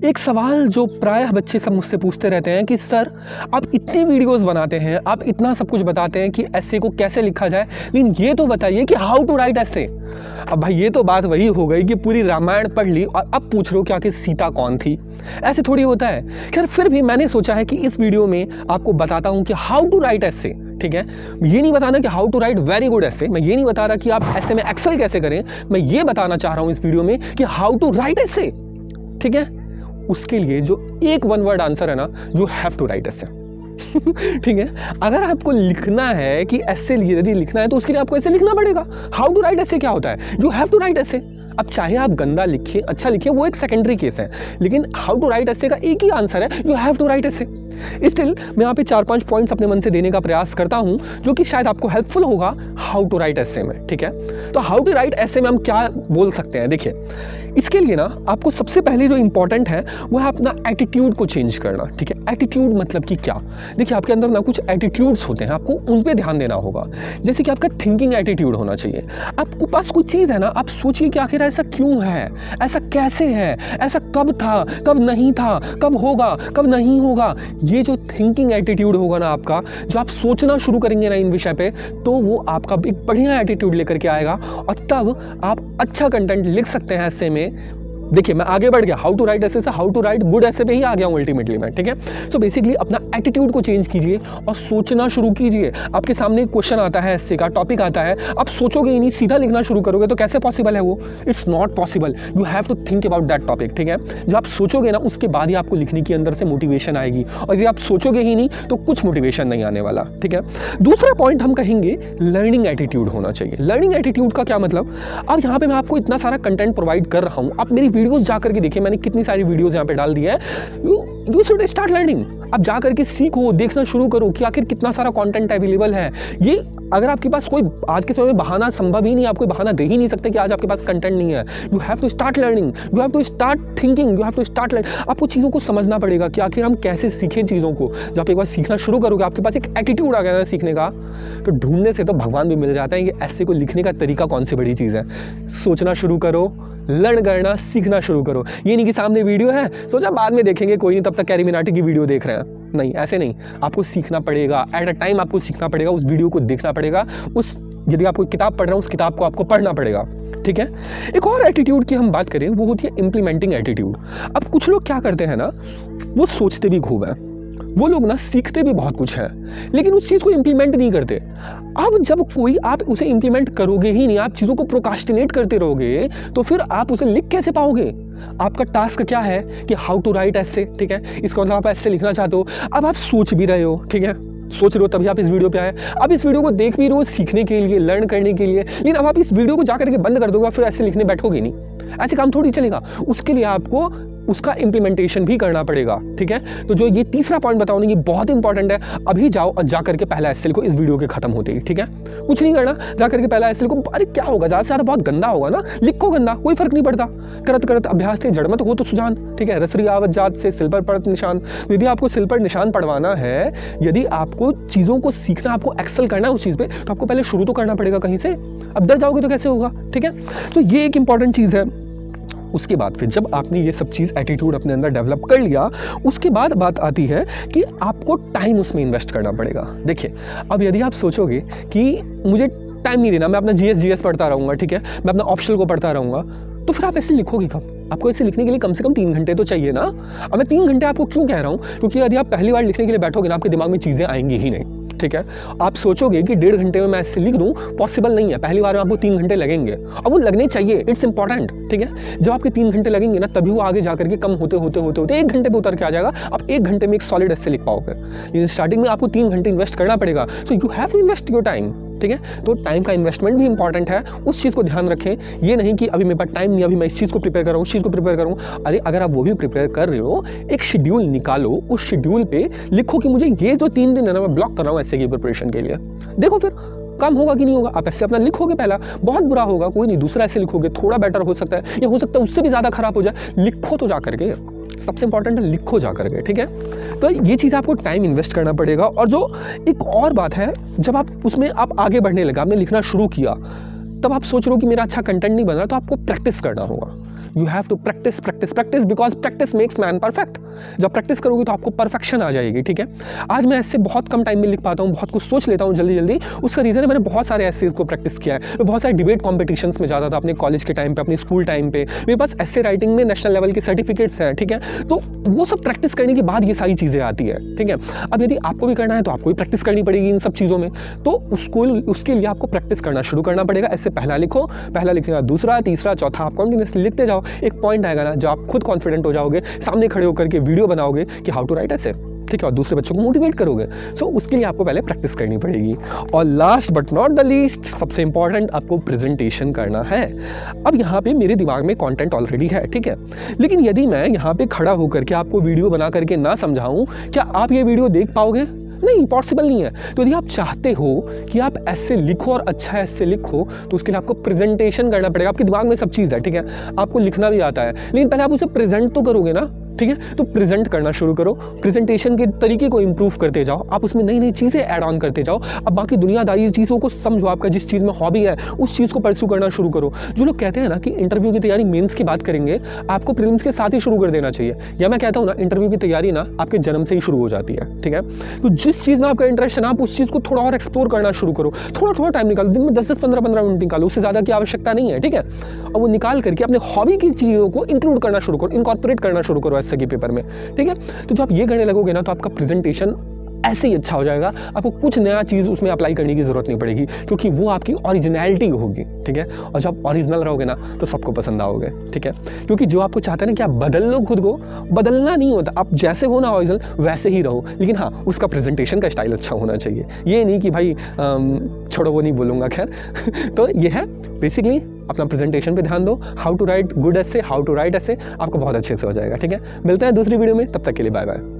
एक सवाल जो प्रायः बच्चे सब मुझसे पूछते रहते हैं कि सर आप इतनी वीडियोस बनाते हैं, आप इतना सब कुछ बताते हैं कि एस्से को कैसे लिखा जाए, लेकिन ये तो बताइए कि हाउ टू राइट एस्से। अब भाई ये तो बात वही हो गई कि पूरी रामायण पढ़ ली और अब पूछ रहे हो कि आखिर सीता कौन थी। ऐसे थोड़ी होता है। खैर फिर भी मैंने सोचा है कि इस वीडियो में आपको बताता हूँ कि हाउ टू राइट एस्से। ठीक है, ये नहीं बताना कि how to write very good essay, मैं ये नहीं बता रहा कि आप एस्से में एक्सेल कैसे करें, मैं ये बताना चाह रहा हूँ इस वीडियो में कि हाउ टू राइट एस्से। ठीक है, उसके लिए जो एक वन वर्ड आंसर है ना, यू हैव टू राइट एस्से। ठीक है, अगर आपको लिखना है कि एस्से यदि लिखना है तो उसके लिए आपको ऐसे लिखना पड़ेगा। हाउ टू राइट एस्से क्या होता है? यू हैव टू राइट एस्से। अब चाहे आप गंदा लिखिए अच्छा लिखिए वो एक सेकेंडरी केस है, लेकिन हाउ टू राइट एस्से का एक ही आंसर है, you have to write essay. Still मैं यहाँ पे 4-5 पॉइंट्स अपने मन से देने का प्रयास करता हूँ जो कि शायद आपको हेल्पफुल होगा हाउ टू राइट एस्से में। ठीक है, तो हाउ टू राइट एस्से में हम क्या बोल सकते हैं? देखिए, इसके लिए ना आपको सबसे पहले जो इंपॉर्टेंट है वो है अपना एटीट्यूड को चेंज करना। ठीक है, एटीट्यूड मतलब कि क्या? देखिए, आपके अंदर ना कुछ एटीट्यूड्स होते हैं, आपको उन पे ध्यान देना होगा। जैसे कि आपका थिंकिंग एटीट्यूड होना चाहिए। आपके पास कोई चीज़ है ना, आप सोचिए कि आखिर ऐसा क्यों है, ऐसा कैसे है, ऐसा कब था, कब नहीं था, कब होगा, कब नहीं होगा। ये जो थिंकिंग एटीट्यूड होगा ना आपका, जो आप सोचना शुरू करेंगे ना इन विषय पे, तो वो आपका एक बढ़िया एटीट्यूड लेकर के आएगा और तब आप अच्छा कंटेंट लिख सकते हैं ऐसे में। देखिए, मैं आगे बढ़ गया, हाउ टू राइट एस्से से हाउ टू राइट गुड एस्से पे ही आ गया हूँ अल्टीमेटली मैं। ठीक है, सो बेसिकली अपना एटीट्यूड को चेंज कीजिए और सोचना शुरू कीजिए। आपके सामने एक क्वेश्चन आता है, एस्से का टॉपिक आता है, आप सोचोगे ही नहीं, सीधा लिखना शुरू करोगे तो कैसे पॉसिबल है वो? It's not possible. You have to think about that topic. ठीक है, जब आप सोचोगे ना उसके बाद ही आपको लिखने की अंदर से मोटिवेशन आएगी, और यदि आप सोचोगे ही नहीं तो कुछ मोटिवेशन नहीं आने वाला। ठीक है, दूसरा पॉइंट हम कहेंगे लर्निंग एटीट्यूड होना चाहिए। लर्निंग एटीट्यूड का क्या मतलब? अब यहाँ पे मैं आपको इतना सारा कंटेंट प्रोवाइड कर रहा हूँ, आप मेरी वीडियोस जा करके देखिए, मैंने कितनी सारी वीडियोस यहाँ पे डाल दी है। You should start learning. अब जा करके सीखो, देखना शुरू करो कि आखिर कितना सारा कंटेंट अवेलेबल है। ये अगर आपके पास कोई आज के समय में बहाना संभव ही नहीं, आप कोई बहाना दे ही नहीं सकते कि आज आपके पास कंटेंट नहीं है। You have to start learning, you have to start thinking, you have to start learning. आपको चीज़ों को समझना पड़ेगा कि आखिर हम कैसे सीखें चीज़ों को। जब आप एक बार सीखना शुरू करोगे, आपके पास एक एटीट्यूड आ गया ना सीखने का, तो ढूंढने से तो भगवान भी मिल जाता है। ये एस्से को लिखने का तरीका कौन सी बड़ी चीज़ है? सोचना शुरू करो, लर्न करना सीखना शुरू करो। ये नहीं कि सामने वीडियो है, सोचा बाद में देखेंगे, कोई नहीं, तब तक कैरी मिनाटी की वीडियो देख रहे हैं। नहीं, ऐसे नहीं, आपको सीखना पड़ेगा। एट अ टाइम आपको सीखना पड़ेगा, उस वीडियो को देखना पड़ेगा, यदि आप कोई किताब पढ़ रहे हो उस किताब को आपको पढ़ना पड़ेगा। ठीक है, एक और एटीट्यूड की हम बात करें, वो होती है इम्प्लीमेंटिंग एटीट्यूड। अब कुछ लोग क्या करते हैं ना, वो सोचते भी खूब है, वो लोग ना सीखते भी बहुत कुछ है, लेकिन उस चीज़ को इम्प्लीमेंट नहीं करते। अब जब कोई आप उसे इम्प्लीमेंट करोगे ही नहीं, आप चीज़ों को प्रोकास्टिनेट करते रहोगे, तो फिर आप उसे लिख कैसे पाओगे? आपका टास्क क्या है कि हाउ टू राइट एस्से। ठीक है, इसका मतलब आप एस्से लिखना चाहते हो, अब आप सोच भी रहे हो। ठीक है, सोच रहे हो तभी आप इस वीडियो पे आए, अब इस वीडियो को देख भी रहे हो सीखने के लिए, लर्न करने के लिए, लेकिन अब आप इस वीडियो को जाकर के बंद कर दोगे, फिर ऐसे लिखने बैठोगे नहीं। ऐसे काम थोड़ी चलेगा। उसके लिए आपको उसका इम्प्लीमेंटेशन भी करना पड़ेगा। ठीक है, तो जो ये तीसरा पॉइंट बताऊंगी, ये बहुत इंपॉर्टेंट है। अभी जाओ और जाकर के पहला एस्से लिखो इस वीडियो के खत्म होते ही। ठीक है, कुछ नहीं करना, जाकर के पहला एस्से लिखो। अरे क्या होगा, ज़्यादा से ज़्यादा बहुत गंदा होगा ना, लिखो गंदा, कोई फर्क नहीं पड़ता। करत करत अभ्यास थे जड़मत हो तो सुजान। ठीक है, रसरी आवत जात से सिल पर पड़त निशान। यदि आपको सिल पर निशान पड़वाना है, यदि आपको चीज़ों को सीखना, आपको एक्सेल करना है उस चीज़ पे, तो आपको पहले शुरू तो करना पड़ेगा कहीं से। अब डर जाओगे तो कैसे होगा? ठीक है, तो ये एक इंपॉर्टेंट चीज़ है। उसके बाद फिर जब आपने ये सब चीज़ एटीट्यूड अपने अंदर डेवलप कर लिया, उसके बाद बात आती है कि आपको टाइम उसमें इन्वेस्ट करना पड़ेगा। देखिए, अब यदि आप सोचोगे कि मुझे टाइम नहीं देना, मैं अपना जीएस पढ़ता रहूँगा, ठीक है, मैं अपना ऑप्शनल को पढ़ता रहूँगा, तो फिर आप ऐसे लिखोगे कब? आपको ऐसे लिखने के लिए कम से कम 3 घंटे तो चाहिए ना। अब मैं 3 घंटे आपको क्यों कह रहा हूँ? क्योंकि यदि आप पहली बार लिखने के लिए बैठोगे ना, आपके दिमाग में चीज़ें आएंगी ही नहीं। ठीक है, आप सोचोगे कि 1.5 घंटे में मैं ऐसे लिख दूं, पॉसिबल नहीं है। पहली बार में आपको 3 घंटे लगेंगे, और वो लगने चाहिए, इट्स इंपॉर्टेंट। ठीक है, जब आपके 3 घंटे लगेंगे ना, तभी वो आगे जाकर के कम होते होते होते होते 1 घंटे पे उतर के आ जाएगा। आप 1 घंटे में एक सॉलिड एस्से लिख पाओगे, लेकिन स्टार्टिंग में आपको 3 घंटे इन्वेस्ट करना पड़ेगा। So you have to invest your time. ठीक है, तो टाइम का इन्वेस्टमेंट भी इंपॉर्टेंट है, उस चीज़ को ध्यान रखें। ये नहीं कि अभी मेरे पास टाइम नहीं, अभी मैं इस चीज़ को प्रिपेयर कर रहा हूँ, उस चीज़ को प्रिपेयर करूँ। अरे अगर आप वो भी प्रिपेयर कर रहे हो, एक शेड्यूल निकालो, उस शेड्यूल पे लिखो कि मुझे ये जो 3 दिन है ना, मैं ब्लॉक कर रहा हूँ ऐसे की प्रिपरेशन के लिए। देखो फिर काम होगा कि नहीं होगा। आप ऐसे अपना लिखोगे, पहला बहुत बुरा होगा, कोई नहीं, दूसरा ऐसे लिखोगे, थोड़ा बेटर हो सकता है, या हो सकता है उससे भी ज़्यादा खराब हो जाए। लिखो तो जा करके, सबसे इंपॉर्टेंट है लिखो जा करके। ठीक है, तो ये चीज़ आपको टाइम इन्वेस्ट करना पड़ेगा। और जो एक और बात है, जब आप उसमें आप आगे बढ़ने लगा, आपने लिखना शुरू किया, तब आप सोच रहे हो कि मेरा अच्छा कंटेंट नहीं बन रहा, तो आपको प्रैक्टिस करना होगा। You have to practice practice practice, because practice makes man perfect. जब प्रैक्टिस करोगे तो आपको परफेक्शन आ जाएगी, ठीक है। आज मैं ऐसे बहुत कम टाइम में लिख पाता हूँ, बहुत कुछ सोच लेता हूँ जल्दी जल्दी। उसका रीज़न है मैंने बहुत सारे ऐसेज को प्रैक्टिस किया है। मैं बहुत सारे डिबेट कॉम्पिटिशंस में जाता था अपने कॉलेज के टाइम पे, अपनी स्कूल टाइम पे। मेरे पास ऐसे राइटिंग में नेशनल लेवल के सर्टिफिकेट्स हैं, ठीक है। तो वो सब प्रैक्टिस करने के बाद ये सारी चीज़ें आती है, ठीक है। अब यदि आपको भी करना है तो आपको भी प्रैक्टिस करनी पड़ेगी इन सब चीज़ों में। तो उसके लिए आपको प्रैक्टिस करना शुरू करना पड़ेगा। ऐसे पहला लिखो, पहला लिखने का दूसरा, तीसरा, चौथा, आप कंटिन्यूसली लिखते जाओ। एक पॉइंट आएगा ना जब आप खुद कॉन्फिडेंट हो जाओगे, सामने खड़े होकर के वीडियो बनाओगे कि हाउ टू राइट ऐसे, ठीक है, और दूसरे बच्चों को मोटिवेट करोगे। सो उसके लिए आपको पहले प्रैक्टिस करनी पड़ेगी। और last but not the least, सबसे इंपॉर्टेंट, आपको प्रेजेंटेशन करना है। अब यहाँ पे मेरे दिमाग में कंटेंट ऑलरेडी है, ठीक है, लेकिन यदि मैं यहाँ पे खड़ा होकर के आपको वीडियो बना करके ना समझाऊं, क्या आप ये वीडियो देख पाओगे? नहीं, पॉसिबल नहीं है। तो यदि आप चाहते हो कि आप ऐसे लिखो और अच्छा ऐसे लिखो, तो उसके लिए आपको प्रेजेंटेशन करना पड़ेगा। आपके दिमाग में सब चीज़ है, ठीक है, आपको लिखना भी आता है, लेकिन पहले आप उसे प्रेजेंट तो करोगे ना, ठीक है। तो प्रेजेंट करना शुरू करो, प्रेजेंटेशन के तरीके को इंप्रूव करते जाओ, आप उसमें नई नई चीज़ें ऐड ऑन करते जाओ। अब बाकी दुनियादारी चीज़ों को समझो, आपका जिस चीज़ में हॉबी है उस चीज़ को परस्यू करना शुरू करो। जो लोग कहते हैं ना कि इंटरव्यू की तैयारी मेंस की बात करेंगे, आपको प्रीलिम्स के साथ ही शुरू कर देना चाहिए। या मैं कहता हूँ ना, इंटरव्यू की तैयारी ना आपके जन्म से ही शुरू हो जाती है, ठीक है। तो जिस चीज़ में आपका इंटरेस्ट है ना, आप उस चीज़ को थोड़ा और एक्सप्लोर करना शुरू करो। थोड़ा थोड़ा टाइम निकालो, दिन में 10-10, 15-15 मिनट निकालो, उससे ज़्यादा की आवश्यकता नहीं है, ठीक है। और वो निकाल करके अपने हॉबी की चीज़ों को इंक्लूड करना शुरू करो, इनकॉर्पोरेट करना शुरू करो ऐसे के पेपर में, ठीक है। तो जब आप ये करने लगोगे ना, तो आपका प्रेजेंटेशन ऐसे ही अच्छा हो जाएगा। आपको कुछ नया चीज़ उसमें अप्लाई करने की ज़रूरत नहीं पड़ेगी, क्योंकि वो आपकी ओरिजिनलिटी होगी, ठीक है। और जब आप ओरिजिनल रहोगे ना, तो सबको पसंद आओगे, ठीक है। क्योंकि जो आपको चाहता है ना कि आप बदल लो खुद को, बदलना नहीं होता, आप जैसे हो ना ओरिजिनल वैसे ही रहो, लेकिन हाँ, उसका प्रेजेंटेशन का स्टाइल अच्छा होना चाहिए। ये नहीं कि भाई छोड़ो, वो नहीं बोलूँगा, खैर। तो ये है बेसिकली, अपना प्रेजेंटेशन पे ध्यान दो। हाउ टू राइट गुड ऐसे, हाउ टू राइट ऐसे, आपको बहुत अच्छे से हो जाएगा, ठीक है। मिलते हैं दूसरी वीडियो में, तब तक के लिए बाय बाय।